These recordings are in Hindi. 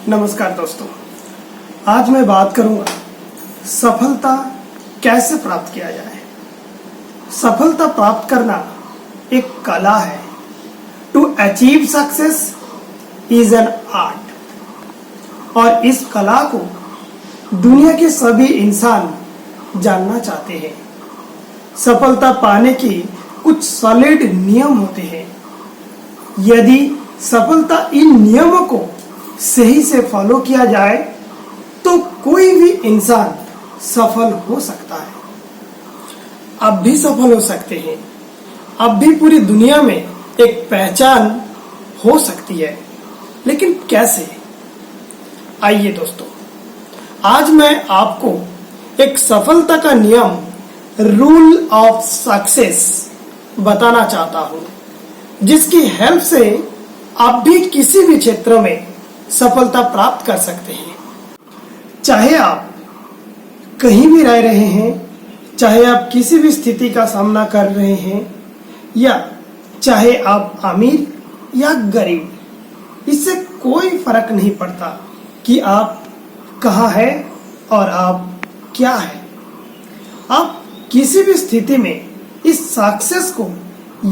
नमस्कार दोस्तों, आज मैं बात करूंगा सफलता कैसे प्राप्त किया जाए। सफलता प्राप्त करना एक कला है। To achieve success is an art. और इस कला को दुनिया के सभी इंसान जानना चाहते हैं। सफलता पाने के कुछ सॉलिड नियम होते हैं। यदि सफलता इन नियमों को सही से फॉलो किया जाए तो कोई भी इंसान सफल हो सकता है। आप भी सफल हो सकते हैं। आप भी पूरी दुनिया में एक पहचान हो सकती है। लेकिन कैसे? आइए दोस्तों, आज मैं आपको एक सफलता का नियम, रूल ऑफ सक्सेस बताना चाहता हूं, जिसकी हेल्प से आप भी किसी भी क्षेत्र में सफलता प्राप्त कर सकते हैं। चाहे आप कहीं भी रह रहे हैं, चाहे आप किसी भी स्थिति का सामना कर रहे हैं, या चाहे आप अमीर या गरीब, इससे कोई फर्क नहीं पड़ता कि आप कहाँ हैं और आप क्या हैं। आप किसी भी स्थिति में इस सक्सेस को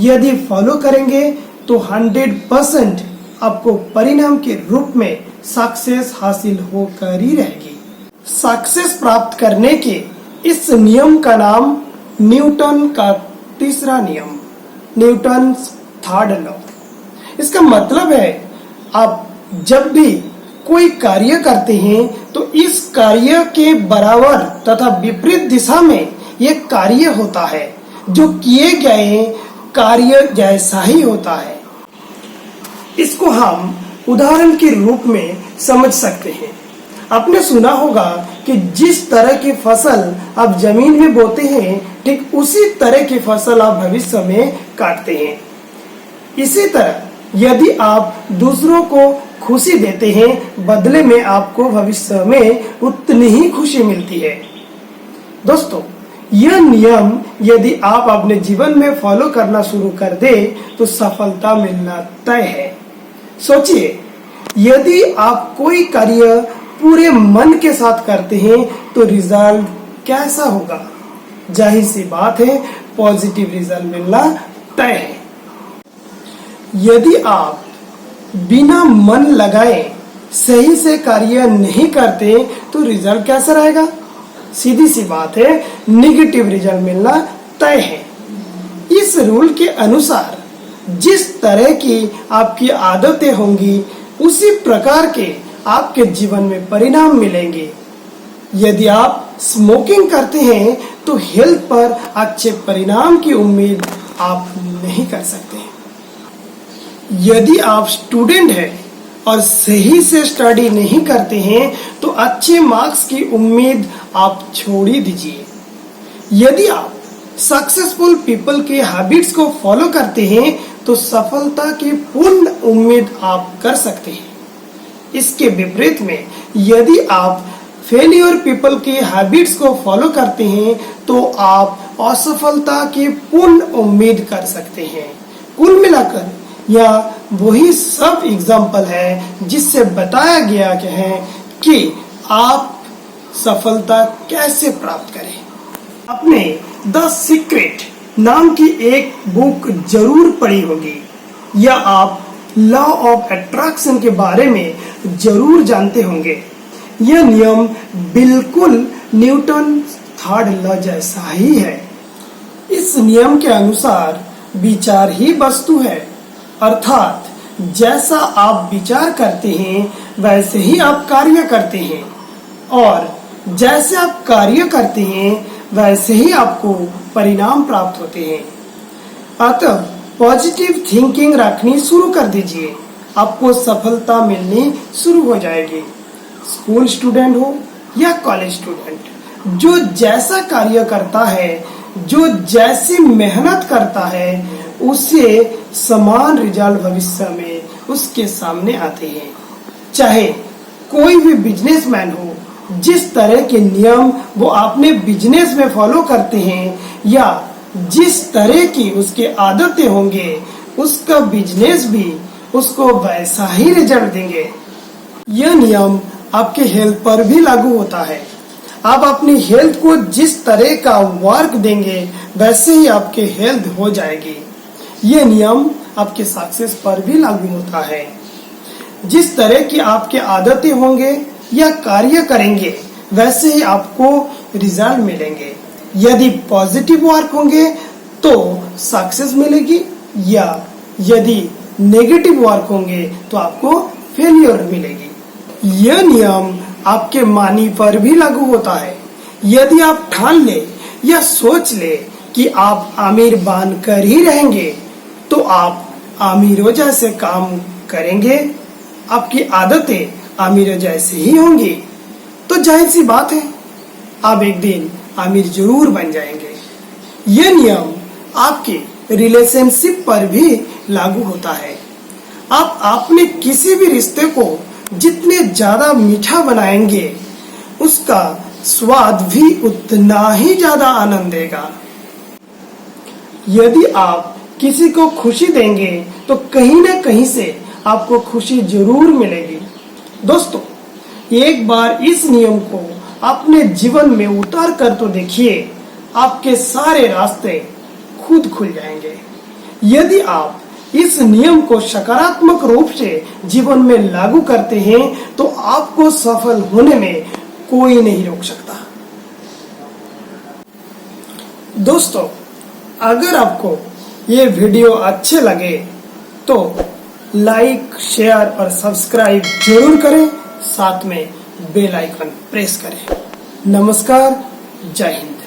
यदि फॉलो करेंगे तो 100% आपको परिणाम के रूप में सक्सेस हासिल होकर ही रहेगी। सक्सेस प्राप्त करने के इस नियम का नाम न्यूटन का तीसरा नियम, न्यूटन थर्ड लॉ। इसका मतलब है, आप जब भी कोई कार्य करते हैं तो इस कार्य के बराबर तथा विपरीत दिशा में यह कार्य होता है। जो किए गए कार्य जैसा ही होता है। इसको हम उदाहरण के रूप में समझ सकते हैं। आपने सुना होगा कि जिस तरह की फसल आप जमीन में बोते हैं, ठीक उसी तरह की फसल आप भविष्य में काटते हैं। इसी तरह यदि आप दूसरों को खुशी देते हैं, बदले में आपको भविष्य में उतनी ही खुशी मिलती है। दोस्तों, यह नियम यदि आप अपने जीवन में फॉलो करना शुरू कर दे तो सफलता मिलना तय है। सोचिए, यदि आप कोई कार्य पूरे मन के साथ करते हैं तो रिजल्ट कैसा होगा? जाहिर सी बात है, पॉजिटिव रिजल्ट मिलना तय है। यदि आप बिना मन लगाए सही से कार्य नहीं करते तो रिजल्ट कैसा रहेगा? सीधी सी बात है, नेगेटिव रिजल्ट मिलना तय है। इस रूल के अनुसार जिस तरह की आपकी आदतें होंगी, उसी प्रकार के आपके जीवन में परिणाम मिलेंगे। यदि आप स्मोकिंग करते हैं तो हेल्थ पर अच्छे परिणाम की उम्मीद आप नहीं कर सकते। यदि आप स्टूडेंट हैं और सही से स्टडी नहीं करते हैं तो अच्छे मार्क्स की उम्मीद आप छोड़ ही दीजिए। यदि आप सक्सेसफुल पीपल के हैबिट्स को फॉलो करते हैं तो सफलता की पूर्ण उम्मीद आप कर सकते हैं। इसके विपरीत में यदि आप फेलियर पीपल के हैबिट्स को फॉलो करते हैं तो आप असफलता की पूर्ण उम्मीद कर सकते हैं। कुल मिलाकर यह वही सब एग्जाम्पल है जिससे बताया गया है कि आप सफलता कैसे प्राप्त करें। आपने द सीक्रेट नाम की एक बुक जरूर पढ़ी होगी, या आप लॉ ऑफ अट्रैक्शन के बारे में जरूर जानते होंगे। यह नियम बिल्कुल न्यूटन थर्ड लॉ जैसा ही है। इस नियम के अनुसार विचार ही वस्तु है, अर्थात जैसा आप विचार करते हैं वैसे ही आप कार्य करते हैं, और जैसे आप कार्य करते हैं वैसे ही आपको परिणाम प्राप्त होते हैं। अतः पॉजिटिव थिंकिंग रखनी शुरू कर दीजिए, आपको सफलता मिलनी शुरू हो जाएगी। स्कूल स्टूडेंट हो या कॉलेज स्टूडेंट, जो जैसा कार्य करता है, जो जैसी मेहनत करता है, उसे समान रिजल्ट भविष्य में उसके सामने आते हैं। चाहे कोई भी बिजनेसमैन हो, जिस तरह के नियम वो अपने बिजनेस में फॉलो करते हैं या जिस तरह की उसके आदतें होंगे, उसका बिजनेस भी उसको वैसा ही रिजल्ट देंगे। यह नियम आपके हेल्थ पर भी लागू होता है। आप अपनी हेल्थ को जिस तरह का वर्क देंगे वैसे ही आपके हेल्थ हो जाएगी। यह नियम आपके सक्सेस पर भी लागू होता है। जिस तरह की आपके आदतें होंगे या कार्य करेंगे वैसे ही आपको रिजल्ट मिलेंगे। यदि पॉजिटिव वर्क होंगे तो सक्सेस मिलेगी, या यदि नेगेटिव वर्क होंगे तो आपको फेलियर मिलेगी। यह नियम आपके मनी पर भी लागू होता है। यदि आप ठान ले या सोच ले कि आप अमीर बनकर ही रहेंगे तो आप अमीरों जैसे काम करेंगे, आपकी आदतें अमीरों जैसे ही होंगी, तो जाहिर सी बात है आप एक दिन अमीर जरूर बन जाएंगे। यह नियम आपके रिलेशनशिप पर भी लागू होता है। आप अपने किसी भी रिश्ते को जितने ज्यादा मीठा बनाएंगे उसका स्वाद भी उतना ही ज्यादा आनंद देगा। यदि आप किसी को खुशी देंगे तो कहीं ना कहीं से आपको खुशी जरूर मिलेगी। दोस्तों, एक बार इस नियम को अपने जीवन में उतार कर तो देखिए, आपके सारे रास्ते खुद खुल जाएंगे। यदि आप इस नियम को सकारात्मक रूप से जीवन में लागू करते हैं तो आपको सफल होने में कोई नहीं रोक सकता। दोस्तों, अगर आपको ये वीडियो अच्छे लगे तो लाइक, शेयर और सब्सक्राइब जरूर करें, साथ में बेल आइकन प्रेस करें। नमस्कार, जय हिंद।